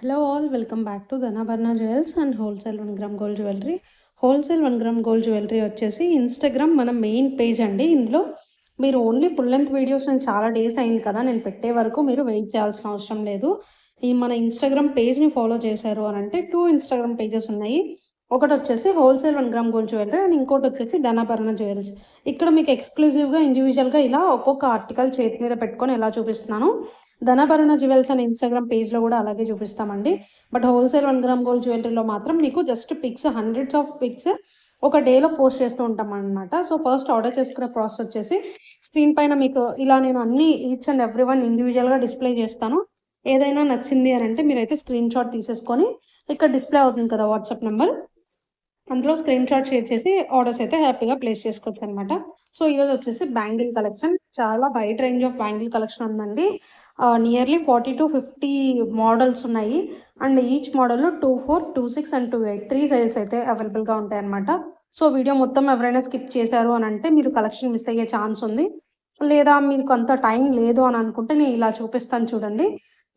Hello all welcome back to Dhanabharana jewels and wholesale 1 gram gold jewellery. Wholesale 1 gram gold jewellery వచ్చేసి Instagram మన main page అండి. ఇందులో మీరు only full length videos నేను చాలా days అయింది కదా నేను పెట్టే వరకు మీరు వెయిట్ చేయాల్సిన అవసరం లేదు. ఈ మన ఇన్స్టాగ్రామ్ పేజ్ని ఫాలో చేశారు అని అంటే 2 ఇన్స్టాగ్రామ్ పేజెస్ ఉన్నాయి. ఒకటి వచ్చేసి wholesale 1 gram gold jewellery and ఇంకోటి వచ్చేసి ధనాభరణ జ్యువెల్స్. ఇక్కడ మీకు ఎక్స్క్లూజివ్గా ఇండివిజువల్గా ఇలా ఒక్కొక్క ఆర్టికల్ చేతి మీద పెట్టుకొని ఎలా చూపిస్తున్నాను. ధనాభరణ జ్యువెల్స్ అనే ఇన్స్టాగ్రామ్ పేజ్లో కూడా అలాగే చూపిస్తామండి. బట్ హోల్సేల్ 1 గ్రామ్ గోల్డ్ జ్యువెలరీలో మాత్రం మీకు just pics, hundreds of pics ఒక డేలో పోస్ట్ చేస్తూ ఉంటాం అనమాట. సో ఫస్ట్ ఆర్డర్ చేసుకునే ప్రాసెస్ వచ్చేసి స్క్రీన్ పైన మీకు ఇలా నేను అన్ని ఈచ్ అండ్ ఎవ్రీ వన్ ఇండివిజువల్గా డిస్ప్లే చేస్తాను. ఏదైనా నచ్చింది అని అంటే మీరైతే స్క్రీన్ షాట్ తీసేసుకొని ఇక్కడ డిస్ప్లే అవుతుంది కదా వాట్సాప్ నెంబర్, అందులో స్క్రీన్ షాట్ షేర్ చేసి ఆర్డర్స్ అయితే హ్యాపీగా ప్లేస్ చేసుకోవచ్చు అనమాట. సో ఈరోజు వచ్చేసి బ్యాంగిల్ కలెక్షన్, చాలా wide range of bangle collection ఉందండి. నియర్లీ 40 to 50 మోడల్స్ ఉన్నాయి. అండ్ ఈచ్ మోడల్లో 24, 26 అండ్ 28 3 సైజెస్ అయితే అవైలబుల్గా ఉంటాయి అనమాట. సో వీడియో మొత్తం ఎవరైనా స్కిప్ చేశారు అని అంటే మీరు కలెక్షన్ మిస్ అయ్యే ఛాన్స్ ఉంది. లేదా మీకు అంత టైం లేదు అని అనుకుంటే నేను ఇలా చూపిస్తాను చూడండి.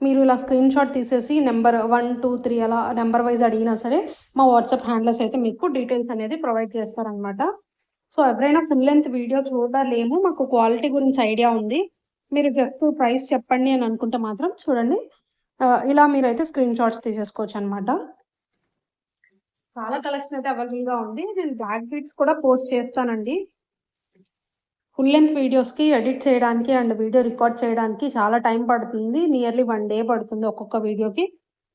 మీరు ఇలా స్క్రీన్ షాట్ తీసేసి నెంబర్ 1, 2, 3 అలా నెంబర్ వైజ్ అడిగినా సరే మా వాట్సాప్ హ్యాండ్లర్స్ అయితే మీకు డీటెయిల్స్ అనేది ప్రొవైడ్ చేస్తారనమాట. సో ఎవరైనా ఫుల్ లెంత్ వీడియో చూడలేము, మాకు క్వాలిటీ గురించి ఐడియా ఉంది, మీరు జస్ట్ ప్రైస్ చెప్పండి అని అనుకుంటే మాత్రం చూడండి ఇలా మీరైతే స్క్రీన్ షాట్స్ తీసేసుకోవచ్చు అనమాట. చాలా కలెక్షన్ అయితే అవైలబుల్గా ఉంది. నేను బ్లాక్ బీడ్స్ కూడా పోస్ట్ చేస్తానండి. ఫుల్ లెంత్ వీడియోస్కి ఎడిట్ చేయడానికి అండ్ వీడియో రికార్డ్ చేయడానికి చాలా టైం పడుతుంది. నియర్లీ 1 డే పడుతుంది ఒక్కొక్క వీడియోకి.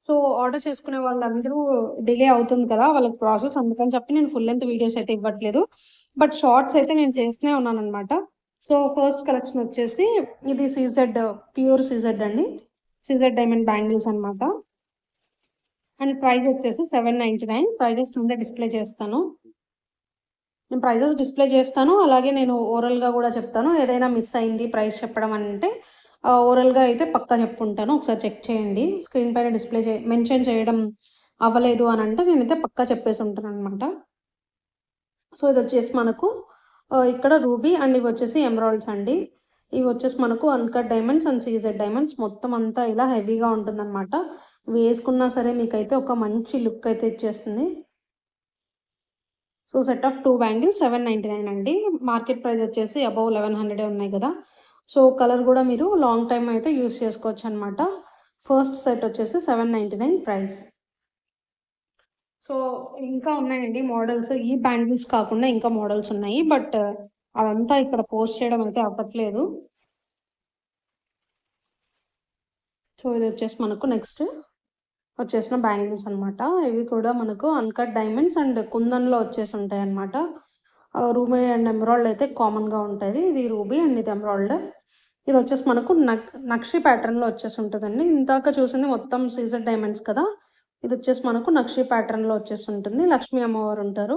సో ఆర్డర్ చేసుకునే వాళ్ళందరూ డిలే అవుతుంది కదా వాళ్ళకి ప్రాసెస్, అందుకని చెప్పి నేను ఫుల్ లెంత్ వీడియోస్ అయితే ఇవ్వట్లేదు. బట్ షార్ట్స్ అయితే నేను చేస్తూనే ఉన్నాను అనమాట. సో ఫస్ట్ కలెక్షన్ వచ్చేసి ఇది సీజెడ్, ప్యూర్ సీజెడ్ అండి, సీజెడ్ డైమండ్ బ్యాంగిల్స్ అనమాట. అండ్ ప్రైస్ వచ్చేసి 799. ప్రైజెస్ ముందే డిస్ప్లే చేస్తాను. నేను ప్రైజెస్ డిస్ప్లే చేస్తాను, అలాగే నేను ఓరల్గా కూడా చెప్తాను. ఏదైనా మిస్ అయింది ప్రైస్ చెప్పడం అంటే ఓరల్గా అయితే పక్కా చెప్పుకుంటాను, ఒకసారి చెక్ చేయండి. స్క్రీన్ పైన డిస్ప్లే మెన్షన్ చేయడం అవ్వలేదు అని అంటే నేనైతే పక్కా చెప్పేసి ఉంటాను అనమాట. సో ఇది వచ్చేసి మనకు ఇక్కడ రూబీ అండ్ ఇవి వచ్చేసి ఎమరాల్డ్స్ అండి. ఇవి వచ్చేసి మనకు uncut diamonds and CZ diamonds, మొత్తం అంతా ఇలా హెవీగా ఉంటుందన్నమాట. వేసుకున్నా సరే మీకైతే ఒక మంచి లుక్ అయితే ఇచ్చేస్తుంది. సో సెట్ ఆఫ్ 2 బ్యాంగిల్స్ 799 అండి. మార్కెట్ ప్రైస్ వచ్చేసి అబౌవ్ 1100 ఉన్నాయి కదా. సో కలర్ కూడా మీరు లాంగ్ టైం అయితే యూస్ చేసుకోవచ్చు అనమాట. ఫస్ట్ సెట్ వచ్చేసి 799 ప్రైస్. సో ఇంకా ఉన్నాయండి మోడల్స్, ఈ బ్యాంగిల్స్ కాకుండా ఇంకా మోడల్స్ ఉన్నాయి, బట్ అదంతా ఇక్కడ పోస్ట్ చేయడం అయితే అవ్వట్లేదు. సో ఇది వచ్చేసి మనకు నెక్స్ట్ వచ్చేసిన బ్యాంగిల్స్ అనమాట. ఇవి కూడా మనకు అన్కట్ డైమండ్స్ అండ్ కుందన్లో వచ్చేసి ఉంటాయి అనమాట. రూబీ అండ్ ఎమరాల్డ్ అయితే కామన్గా ఉంటుంది. ఇది రూబీ అండ్ ఇది ఎమరాల్డ్. ఇది వచ్చేసి మనకు నక్షి ప్యాటర్న్లో వచ్చేసి ఉంటుందండి. ఇందాక చూసింది మొత్తం సీజర్ డైమండ్స్ కదా, ఇది వచ్చేసి మనకు నక్షి ప్యాటర్న్లో వచ్చేసి ఉంటుంది. లక్ష్మీ అమ్మవారు ఉంటారు.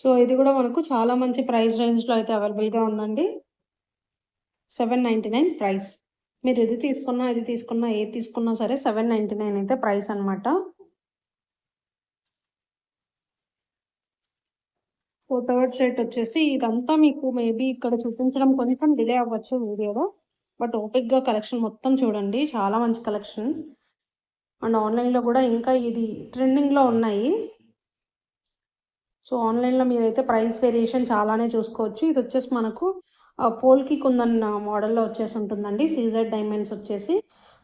సో ఇది కూడా మనకు చాలా మంచి ప్రైస్ రేంజ్లో అయితే అవైలబుల్గా ఉందండి. 799 ప్రైస్. మీరు ఇది తీసుకున్నా ఏది తీసుకున్నా సరే 799 అయితే ప్రైస్ అనమాట. సో థర్డ్ సెట్ వచ్చేసి ఇదంతా మీకు మేబీ ఇక్కడ చూపించడం కొంచెం డిలే అవ్వచ్చు వీడియోలో, బట్ ఓపిక్గా కలెక్షన్ మొత్తం చూడండి, చాలా మంచి కలెక్షన్. అండ్ ఆన్లైన్లో కూడా ఇంకా ఇది ట్రెండింగ్లో ఉన్నాయి. సో ఆన్లైన్లో మీరైతే ప్రైస్ వేరియేషన్ చాలానే చూసుకోవచ్చు. ఇది వచ్చేసి మనకు పోల్కి కుందన్ మోడల్లో వచ్చేసి ఉంటుందండి. సీజెడ్ డైమండ్స్ వచ్చేసి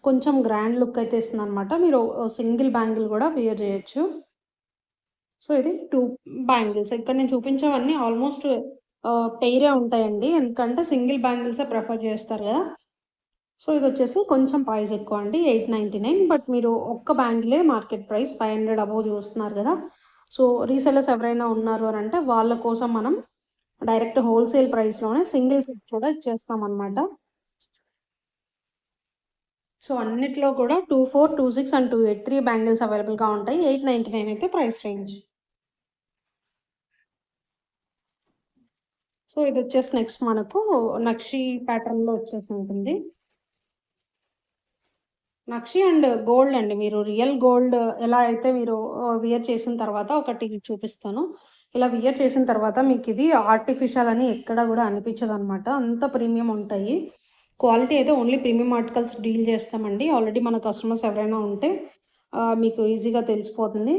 కొంచెం గ్రాండ్ లుక్ అయితే ఇస్తుంది అనమాట. మీరు సింగిల్ బ్యాంగిల్ కూడా వేర్ చేయొచ్చు. సో ఇది 2 బ్యాంగిల్స్. ఇక్కడ నేను చూపించేవన్నీ ఆల్మోస్ట్ పెయిరే ఉంటాయండి, ఎందుకంటే సింగిల్ బ్యాంగిల్సే ప్రిఫర్ చేస్తారు కదా. సో ఇది వచ్చేసి కొంచెం ప్రైస్ ఎక్కువ అండి, 899. బట్ మీరు ఒక్క బ్యాంగిలే మార్కెట్ ప్రైస్ 500 అబోవ్ చూస్తున్నారు కదా. సో రీసెలర్స్ ఎవరైనా ఉన్నారు అని అంటే వాళ్ళ కోసం మనం డైరెక్ట్ హోల్సేల్ ప్రైస్లోనే సింగిల్ సెట్ కూడా ఇచ్చేస్తాం అనమాట. సో అన్నిట్లో కూడా 24, 26 అండ్ 28 3 బ్యాంగిల్స్ అవైలబుల్గా ఉంటాయి. 899 అయితే ప్రైస్ రేంజ్. సో ఇది వచ్చేసి నెక్స్ట్ మనకు నక్షి ప్యాటర్న్లో వచ్చేసి ఉంటుంది. నక్షి అండ్ గోల్డ్ అండి, మీరు రియల్ గోల్డ్ ఎలా అయితే మీరు వియర్ చేసిన తర్వాత ఒకటి చూపిస్తాను. ఇలా వియర్ చేసిన తర్వాత మీకు ఇది ఆర్టిఫిషియల్ అని ఎక్కడ కూడా అనిపించదు అనమాట, అంత ప్రీమియం ఉంటాయి. క్వాలిటీ అయితే ఓన్లీ ప్రీమియం ఆర్టికల్స్ డీల్ చేస్తామండి. ఆల్రెడీ మన కస్టమర్స్ ఎవరైనా ఉంటే మీకు ఈజీగా తెలిసిపోతుంది.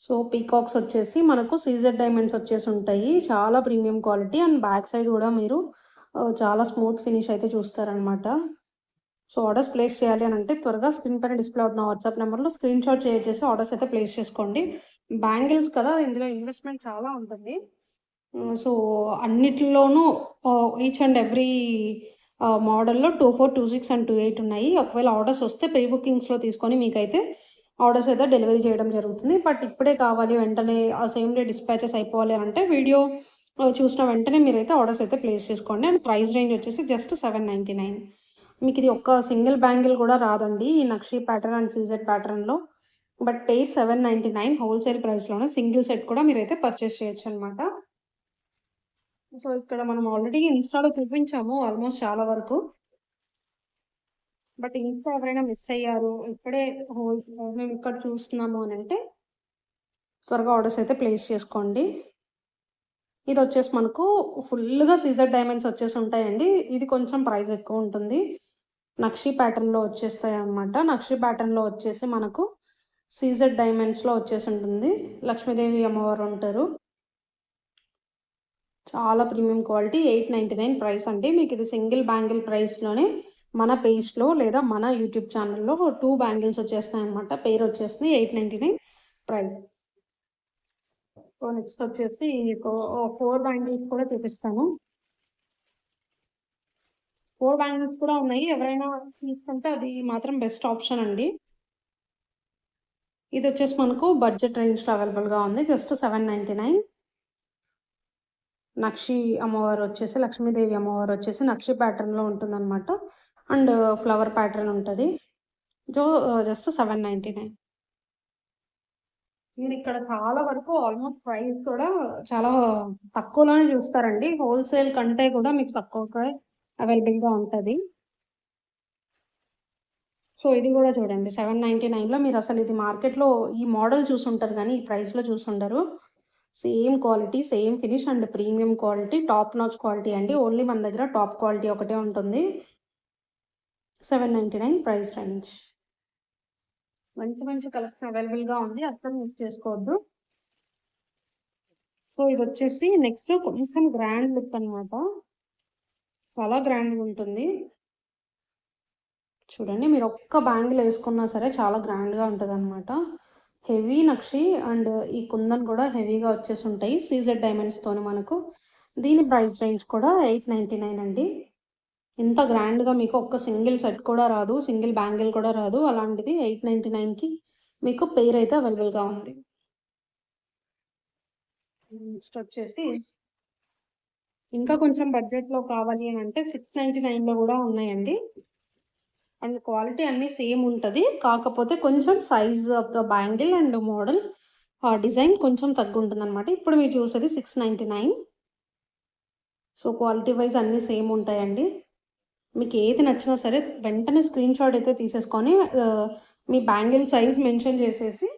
సో, పీకాక్స్ వచ్చేసి మనకు సీజర్ డైమండ్స్ వచ్చేసి ఉంటాయి. చాలా premium quality and back side కూడా మీరు చాలా స్మూత్ ఫినిష్ అయితే చూస్తారనమాట. సో, ఆర్డర్స్ ప్లేస్ చేయాలి అని అంటే త్వరగా స్క్రీన్ పైన డిస్ప్లే అవుతున్న వాట్సాప్ నెంబర్లో స్క్రీన్‌షాట్ షేర్ చేసి ఆర్డర్స్ అయితే ప్లేస్ చేసుకోండి. బ్యాంగిల్స్ కదా! ఇందులో ఇన్వెస్ట్‌మెంట్ చాలా ఉంటుంది. సో, అన్నిటిలోనూ ఈచ్ అండ్ ఎవ్రీ మోడల్‌లో 24, 26 అండ్ 28 ఉన్నాయి. ఒకవేళ ఆర్డర్స్ వస్తే ప్రీ బుకింగ్స్‌లో తీసుకొని మీకైతే ఆర్డర్స్ అయితే డెలివరీ చేయడం జరుగుతుంది. బట్ ఇప్పుడే కావాలి వెంటనే సేమ్ డే డిస్పాచెస్ అయిపోవాలి అంటే వీడియో చూసిన వెంటనే మీరైతే ఆర్డర్స్ అయితే ప్లేస్ చేసుకోండి. అండ్ ప్రైస్ రేంజ్ వచ్చేసి జస్ట్ 799. మీకు ఇది ఒక్క సింగిల్ బ్యాంగిల్ కూడా రాదండి ఈ నక్షి ప్యాటర్న్ అండ్ సీజెడ్ ప్యాటర్న్‌లో. బట్ పెయిర్ 799 హోల్సేల్ ప్రైస్‌లోనే సింగిల్ సెట్ కూడా మీరైతే పర్చేస్ చేయొచ్చనమాట. సో, ఇక్కడ మనం ఆల్రెడీ ఇన్‌స్టాలో చూపించాము ఆల్మోస్ట్ చాలా వరకు. బట్ ఇంకా ఎవరైనా మిస్ అయ్యారు, ఇప్పుడే మేము ఇక్కడ చూస్తున్నాము అనంటే త్వరగా ఆర్డర్స్ అయితే ప్లేస్ చేసుకోండి. ఇదొచ్చేసి మనకు ఫుల్‌గా సీజర్ డైమండ్స్ వచ్చేసి ఉంటాయండి. ఇది కొంచెం ప్రైస్ ఎక్కువ ఉంటుంది. నక్షి ప్యాటర్న్‌లో వచ్చేస్తాయన్నమాట. నక్షి ప్యాటర్న్‌లో వచ్చేసి మనకు సీజర్ డైమండ్స్‌లో వచ్చేసి ఉంటుంది. లక్ష్మీదేవి అమ్మవారు ఉంటారు. చాలా ప్రీమియం క్వాలిటీ 899 ప్రైస్ అండి. మీకు ఇది సింగిల్ బ్యాంగిల్ ప్రైస్‌లోనే మన పేజ్‌లో లేదా మన యూట్యూబ్ ఛానల్‌లో 2 బ్యాంగిల్స్ వచ్చేస్తున్నాయన్నమాట. పెయిర్ వచ్చేస్తుంది 899 ప్రైస్. సో, నెక్స్ట్ వచ్చేసి మీకు 4 బ్యాంగిల్స్ కూడా చూపిస్తాను. 4 బ్యాంగిల్స్ కూడా ఉన్నాయి. ఎవరైనా తీసుకుంటే అది మాత్రం బెస్ట్ ఆప్షన్ అండి. ఇది వచ్చేసి మనకు బడ్జెట్ రేంజ్‌లో అవైలబుల్‌గా ఉంది. జస్ట్ 799. నక్షి అమ్మవారు వచ్చేసి లక్ష్మీదేవి అమ్మవారు వచ్చేసి నక్షి ప్యాటర్న్‌లో ఉంటుందన్నమాట. అండ్ ఫ్లవర్ ప్యాటర్న్ ఉంటది. జస్ట్ 799. మీరిక్కడ చాలా వరకు ఆల్మోస్ట్ ప్రైస్ కూడా చాలా తక్కువలోనే చూస్తారండి. హోల్సేల్ కంటే కూడా మీకు తక్కువకే అవైలబుల్‌గా ఉంటది. సో, ఇది కూడా చూడండి 799లో మీరసలు ఇది మార్కెట్‌లో ఈ మోడల్ చూసుంటారు గానీ, ఈ ప్రైస్‌లో చూసుండరు. Same quality, same finish and premium quality, top notch quality అండి. ఓన్లీ మన దగ్గర టాప్ క్వాలిటీ ఒకటే ఉంటుంది. 799 ప్రైస్ రేంజ్. మంచి మంచి కలెక్షన్ అవైలబుల్‌గా ఉంది. అస్సలు మిస్ చేసుకోవద్దు. సో, ఇదొచ్చేసి నెక్స్ట్ కొంచెం గ్రాండ్ లుక్ అనమాట. చాలా గ్రాండ్‌గా ఉంటుంది. చూడండి మీరు ఒక్క బ్యాంగిల్ ఏసుకున్నా సరే చాలా గ్రాండ్‌గా ఉంటదనమాట. హెవీ నక్షి అండ్ ఈ కుందన్ కూడా హెవీగా వచ్చేసి ఉంటాయి. సీజెడ్ డైమండ్స్‌తోని మనకు. దీని ప్రైస్ రేంజ్ కూడా 899 అండి. ఇంత గ్రాండ్‌గా మీకు ఒక్క సింగిల్ సెట్ కూడా రాదు. సింగిల్ బ్యాంగిల్ కూడా రాదు. అలాంటిది 899కి మీకు పెయిర్ అయితే అవైలబుల్‌గా ఉంది. నెక్స్ట్ వచ్చేసి ఇంకా కొంచెం బడ్జెట్‌లో కావాలి అని అంటే 699లో కూడా ఉన్నాయండి. అండ్ క్వాలిటీ అన్నీ సేమ్ ఉంటది. కాకపోతే కొంచెం size of the bangle and model design కొంచెం తగ్గుంటుందనమాట. ఇప్పుడు మీరు చూసేది 699. సో, క్వాలిటీ వైజ్ అన్నీ సేమ్ ఉంటాయండి. మీకు ఏది నచ్చినా సరే వెంటనే స్క్రీన్‌షాట్ అయితే తీసేసుకొని మీ బ్యాంగిల్ సైజ్ మెన్షన్ చేసేసి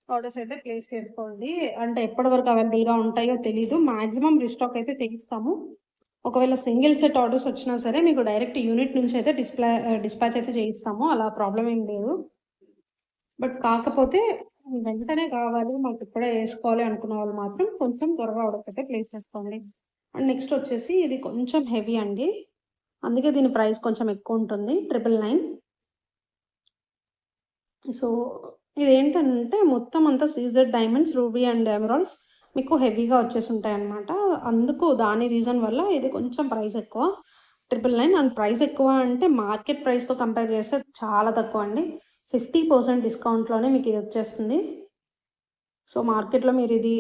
ఆర్డర్స్ అయితే ప్లేస్ చేసుకోండి. అంటే ఎప్పటి వరకు అవైలబుల్‌గా ఉంటాయో తెలీదు. మాక్సిమం రీస్టాక్ అయితే చేయిస్తాము. ఒకవేళ సింగిల్ సెట్ ఆర్డర్స్ వచ్చినా సరే మీకు డైరెక్ట్ యూనిట్ నుంచి అయితే డిస్పాచ్ అయితే చేయిస్తాము. అలా ప్రాబ్లమ్ ఏం లేదు. బట్ కాకపోతే వెంటనే కావాలి, మాకు ఇప్పుడే వేసుకోవాలి అనుకున్న వాళ్ళు మాత్రం కొంచెం త్వరగా ఆర్డర్స్ అయితే ప్లేస్ చేసుకోండి. అండ్ నెక్స్ట్ వచ్చేసి ఇది కొంచెం హెవీ అండి. అందుకే దీని ప్రైస్ కొంచెం ఎక్కువ ఉంటుంది. 999. సో, ఇదేంటంటే మొత్తం అంతా CZ diamonds, ruby and emeralds మీకు హెవీగా వచ్చేసి ఉంటాయన్నమాట. అందుకు దాని రీజన్ వల్ల ఇది కొంచెం ప్రైస్ ఎక్కువ. 999 అండ్ ప్రైస్ ఎక్కువ అంటే మార్కెట్ ప్రైస్‌తో కంపేర్ చేస్తే చాలా తక్కువ అండి. 50% డిస్కౌంట్‌లోనే మీకు ఇది వచ్చేస్తుంది. సో, మార్కెట్‌లో మీరు ఇది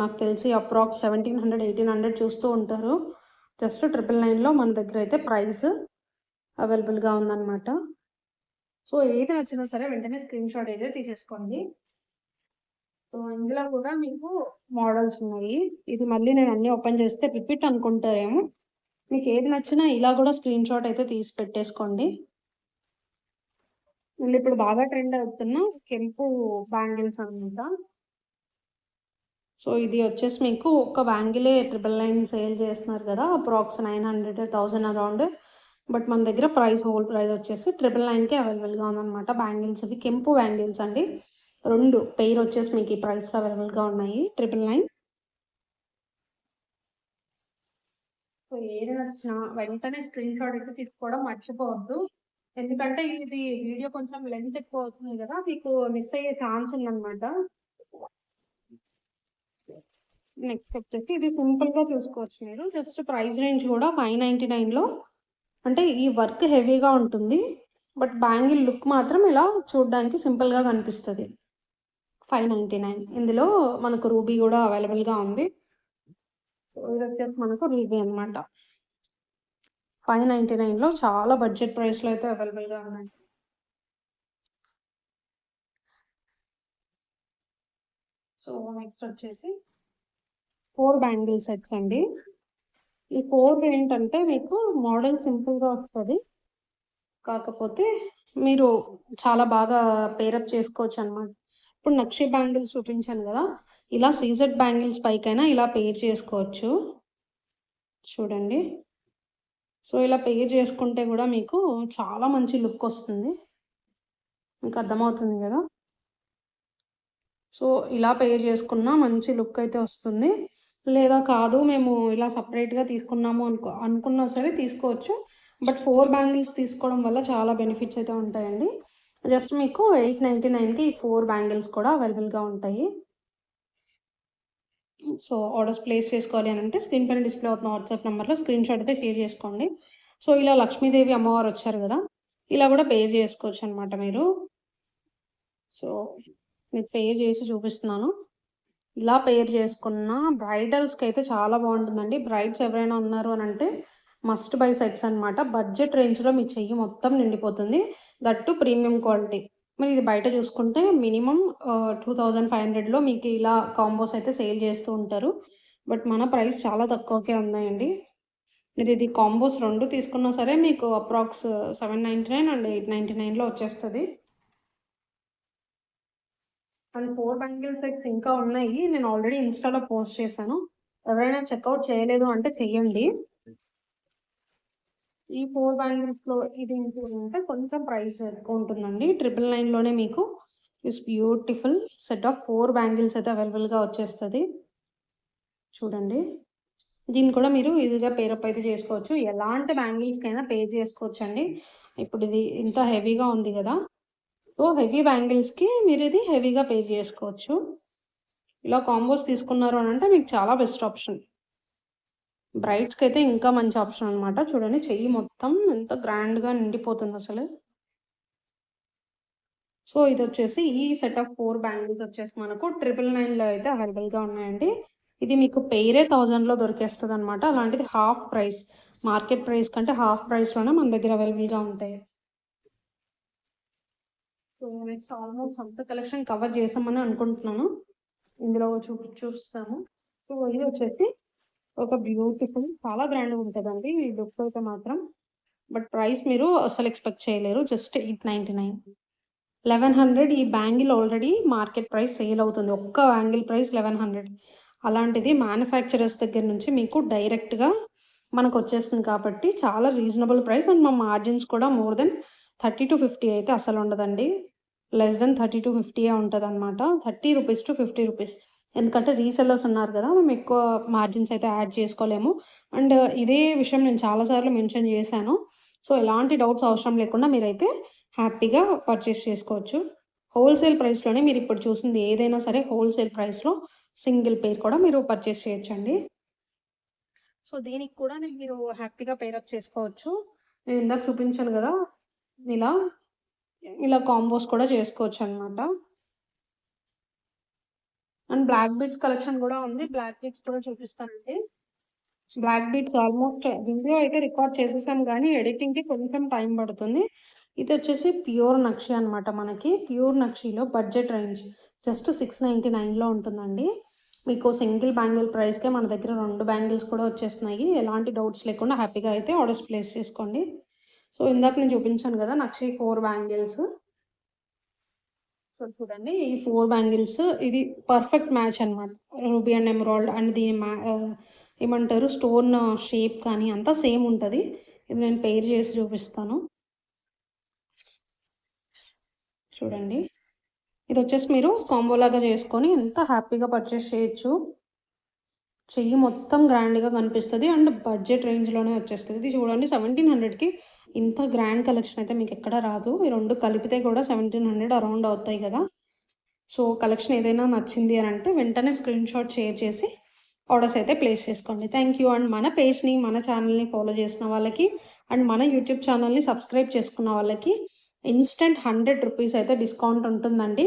నాకు తెలిసి అప్రాక్స్ 1700, 1800 చూస్తూ ఉంటారు. జస్ట్ 999లో మన దగ్గర అయితే ప్రైస్ అవైలబుల్‌గా ఉందన్నమాట. సో, ఏది నచ్చినా సరే వెంటనే స్క్రీన్‌షాట్ అయితే తీసేసుకోండి. సో, ఇందులో కూడా మీకు మోడల్స్ ఉన్నాయి. ఇది మళ్ళీ నేను అన్నీ ఓపెన్ చేస్తే రిపీట్ అనుకుంటారేమో. మీకు ఏది నచ్చినా ఇలా కూడా స్క్రీన్‌షాట్ అయితే తీసి పెట్టేసుకోండి. మళ్ళీ ఇప్పుడు బాగా ట్రెండ్ అవుతున్న కెంపు బ్యాంగిల్స్ అన్నమాట. సో ఇది వచ్చేసి మీకు ఒక్క బ్యాంగిలే 999 సేల్ చేస్తున్నారు కదా, అప్రాక్స్ 900 1000 అరౌండ్. బట్ మన దగ్గర హోల్ ప్రైస్ వచ్చేసి 999కే అవైలబుల్గా ఉందన్నమాట. బ్యాంగిల్స్ ఇవి కెంపు బ్యాంగిల్స్ అండి, 2 పెయిర్ వచ్చేసి మీకు ఈ ప్రైస్లో అవైలబుల్గా ఉన్నాయి 999. సో ఏది నచ్చినా వెంటనే స్క్రీన్ షాట్ అయితే తీసుకోవడం మర్చిపోవద్దు. ఎందుకంటే ఇది వీడియో కొంచెం లెంత్ ఎక్కువ అవుతుంది కదా, మీకు మిస్ అయ్యే ఛాన్స్ ఉందన్నమాట. నెక్స్ట్ వచ్చేసి ఇది సింపుల్గా చూసుకోవచ్చు మీరు. జస్ట్ ప్రైస్ రేంజ్ కూడా 599లో, అంటే ఈ వర్క్ హెవీగా ఉంటుంది బట్ బ్యాంగిల్ లుక్ మాత్రం ఇలా చూడడానికి సింపుల్గా కనిపిస్తుంది. 599 ఇందులో మనకు రూబీ కూడా అవైలబుల్గా ఉంది. ఇది వచ్చేసి మనకు రూబీ అనమాట. 599లో చాలా బడ్జెట్ ప్రైస్లో అయితే అవైలబుల్గా ఉన్నాయి. సో నెక్స్ట్ వచ్చేసి 4 బ్యాంగిల్ సెట్స్ అండి. ఈ 4 ఏంటంటే మీకు మోడల్ సింపుల్గా వస్తుంది, కాకపోతే మీరు చాలా బాగా పేరప్ చేసుకోవచ్చు అనమాట. ఇప్పుడు నక్షి బ్యాంగిల్స్ చూపించాను కదా, ఇలా సీజెడ్ బ్యాంగిల్స్ పైకైనా ఇలా పేర్ చేసుకోవచ్చు చూడండి. సో ఇలా పేర్ చేసుకుంటే కూడా మీకు చాలా మంచి లుక్ వస్తుంది, మీకు అర్థమవుతుంది కదా. సో ఇలా పేర్ చేసుకున్న మంచి లుక్ అయితే వస్తుంది. లేదా కాదు మేము ఇలా సపరేట్గా తీసుకున్నాము అనుకున్నా సరే తీసుకోవచ్చు. బట్ 4 బ్యాంగిల్స్ తీసుకోవడం వల్ల చాలా బెనిఫిట్స్ అయితే ఉంటాయండి. జస్ట్ మీకు 899కి ఈ 4 బ్యాంగిల్స్ కూడా అవైలబుల్గా ఉంటాయి. సో ఆర్డర్స్ ప్లేస్ చేసుకోవాలి అని అంటే స్క్రీన్ పైన డిస్ప్లే అవుతున్న వాట్సాప్ నెంబర్లో స్క్రీన్ షాట్ అయితే షేర్ చేసుకోండి. సో ఇలా లక్ష్మీదేవి అమ్మవారు వచ్చారు కదా, ఇలా కూడా పేర్ చేసుకోవచ్చు అనమాట మీరు. సో మీకు పేర్ చేసి చూపిస్తున్నాను. ఇలా పేర్ చేసుకున్న బ్రైడల్స్కి అయితే చాలా బాగుంటుందండి. బ్రైడ్స్ ఎవరైనా ఉన్నారు అని అంటే మస్ట్ బై సెట్స్ అనమాట. బడ్జెట్ రేంజ్లో మీ చెయ్యి మొత్తం నిండిపోతుంది, దట్టు ప్రీమియం క్వాలిటీ. మరి ఇది బయట చూసుకుంటే మినిమం 2500లో మీకు ఇలా కాంబోస్ అయితే సేల్ చేస్తూ ఉంటారు. బట్ మన ప్రైస్ చాలా తక్కువకే ఉన్నాయండి. మీరు ఇది కాంబోస్ 2 తీసుకున్నా సరే మీకు అప్రాక్స్ 799 అండ్ 899లో వచ్చేస్తుంది. అండ్ 4 బ్యాంగిల్ సెట్స్ ఇంకా ఉన్నాయి, నేను ఆల్రెడీ ఇన్స్టాలో పోస్ట్ చేశాను. ఎవరైనా చెక్అవుట్ చేయలేదు అంటే చెయ్యండి. ఈ 4 బ్యాంగిల్స్లో ఇది ఏంటంటే కొంచెం ప్రైస్ ఎక్కువ ఉంటుందండి. 999లోనే మీకు this beautiful set of 4 bangles అయితే అవైలబుల్గా వచ్చేస్తుంది చూడండి. దీన్ని కూడా మీరు ఈజీగా పేరప్ అయితే చేసుకోవచ్చు, ఎలాంటి బ్యాంగిల్స్కైనా పేర్ చేసుకోవచ్చు అండి. ఇప్పుడు ఇది ఇంత హెవీగా ఉంది కదా, సో హెవీ బ్యాంగిల్స్కి మీరు ఇది హెవీగా పేర్ చేసుకోవచ్చు. ఇలా కాంబోస్ తీసుకున్నారు అని అంటే మీకు చాలా బెస్ట్ ఆప్షన్. బ్రైడ్స్కి అయితే ఇంకా మంచి ఆప్షన్ అనమాట. చూడండి చెయ్యి మొత్తం ఎంత గ్రాండ్గా నిండిపోతుంది అసలు. సో ఇది వచ్చేసి ఈ సెట్ ఆఫ్ 4 బ్యాంగిల్స్ వచ్చేసి మనకు 999లో అయితే అవైలబుల్గా ఉన్నాయండి. ఇది మీకు పెయిరే 1000లో దొరికేస్తుంది అనమాట. అలాంటిది హాఫ్ ప్రైస్, మార్కెట్ ప్రైస్ కంటే హాఫ్ ప్రైస్లోనే మన దగ్గర అవైలబుల్గా ఉంటాయి. సో నెక్స్ట్ ఆల్మోస్ట్ అంత కలెక్షన్ కవర్ చేసామని అనుకుంటున్నాను. ఇందులో చూస్తాము. సో ఇది వచ్చేసి ఒక బ్యూటిఫుల్ చాలా గ్రాండ్గా ఉంటుందండి ఈ లుక్ అయితే మాత్రం. బట్ ప్రైస్ మీరు అసలు ఎక్స్పెక్ట్ చేయలేరు, జస్ట్ 899, 1100. ఈ bangle already market price sale అవుతుంది, ఒక్క బ్యాంగిల్ ప్రైస్ 1100. అలాంటిది మ్యానుఫ్యాక్చరర్స్ దగ్గర నుంచి మీకు డైరెక్ట్గా మనకు వచ్చేస్తుంది కాబట్టి చాలా రీజనబుల్ ప్రైస్. అండ్ మా మార్జిన్స్ కూడా మోర్ దెన్ 30 to 50 అయితే అసలు ఉండదండి, లెస్ దెన్ 30 to 50 ఉంటుంది అనమాట. 30 రూపీస్ to 50 రూపీస్. ఎందుకంటే రీసెల్లర్స్ ఉన్నారు కదా, మేము ఎక్కువ మార్జిన్స్ అయితే యాడ్ చేసుకోలేము. అండ్ ఇదే విషయం నేను చాలాసార్లు మెన్షన్ చేశాను. సో ఎలాంటి డౌట్స్ అవసరం లేకుండా మీరైతే హ్యాపీగా పర్చేస్ చేసుకోవచ్చు. హోల్సేల్ ప్రైస్లోనే మీరు ఇప్పుడు చూసింది ఏదైనా సరే హోల్సేల్ ప్రైస్లో సింగిల్ పేర్ కూడా మీరు పర్చేస్ చేయొచ్చండి. సో దీనికి కూడా మీరు హ్యాపీగా పేరప్ చేసుకోవచ్చు. నేను ఇందాక చూపించాను కదా, ఇలా కాంబోస్ కూడా చేసుకోవచ్చు అనమాట. అండ్ బ్లాక్ బీడ్స్ కలెక్షన్ కూడా ఉంది, బ్లాక్ బీడ్స్ కూడా చూపిస్తానండి. బ్లాక్ బీడ్స్ ఆల్మోస్ట్ వీడియో అయితే రికార్డ్ చేసేసాం కానీ ఎడిటింగ్కి కొంచెం టైం పడుతుంది. ఇది వచ్చేసి ప్యూర్ నక్షి అనమాట. మనకి ప్యూర్ నక్షిలో బడ్జెట్ రేంజ్ జస్ట్ 699లో ఉంటుందండి. మీకు సింగిల్ బ్యాంగిల్ ప్రైస్కే మన దగ్గర 2 బ్యాంగిల్స్ కూడా వచ్చేస్తున్నాయి. ఎలాంటి డౌట్స్ లేకుండా హ్యాపీగా అయితే ఆర్డర్స్ ప్లేస్ చేసుకోండి. సో ఇందాక నేను చూపించాను కదా నక్షి 4 బ్యాంగిల్స్, సో చూడండి ఈ 4 బ్యాంగిల్స్ ఇది పర్ఫెక్ట్ మ్యాచ్ అనమాట. రూబీ అండ్ ఎమరాల్డ్ అండ్ దీని ఏమంటారు స్టోన్ షేప్ కానీ అంతా సేమ్ ఉంటది. ఇది నేను పెయిర్ చేసి చూపిస్తాను. చూడండి. ఇదొచ్చేసి మీరు కాంబో లాగా చేసుకొని ఎంత హ్యాపీగా పర్చేస్ చేయొచ్చు. చెయ్యి మొత్తం గ్రాండ్‌గా కనిపిస్తది. అండ్ బడ్జెట్ రేంజ్‌లోనే వచ్చేస్తది. ఇది చూడండి 1700కి ఇంత గ్రాండ్ కలెక్షన్ అయితే మీకెక్కడ రాదు. ఈ 2 కలిపితే కూడా 1700 అరౌండ్ అవుతాయి కదా! సో, కలెక్షన్ ఏదైనా నచ్చింది అనంటే వెంటనే స్క్రీన్‌షాట్ షేర్ చేసి ఆర్డర్స్ అయితే ప్లేస్ చేసుకోండి. Thank you. అండ్ మన పేజ్‌ని, మన ఛానల్‌ని ఫాలో చేసిన వాళ్ళకి అండ్ మన యూట్యూబ్ ఛానల్‌ని సబ్స్క్రైబ్ చేసుకున్న వాళ్ళకి ఇన్‌స్టంట్ రూ. 100 అయితే డిస్కౌంట్ ఉంటుందండి.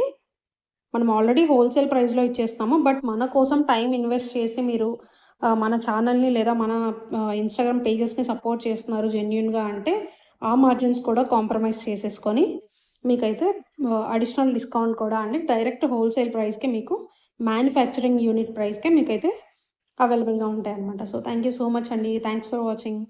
మనం ఆల్రెడీ హోల్‌సేల్ ప్రైస్‌లో ఇచ్చేస్తాము. బట్ మన కోసం టైం ఇన్వెస్ట్ చేసి మీరు మన ఛానల్‌ని లేదా మన ఇన్‌స్టాగ్రామ్ పేజెస్‌ని సపోర్ట్ చేస్తున్నారు జెన్యూన్‌గా అంటే ఆ మార్జిన్స్ కూడా కాంప్రమైజ్ చేసేసుకొని మీకైతే అడిషనల్ డిస్కౌంట్ కూడా అండి డైరెక్ట్ హోల్‌సేల్ ప్రైస్‌కి మీకు మ్యానుఫ్యాక్చరింగ్ యూనిట్ ప్రైస్‌కే మీకైతే అవైలబుల్‌గా ఉంటాయన్నమాట. So, thank you so much అండి. Thanks for watching.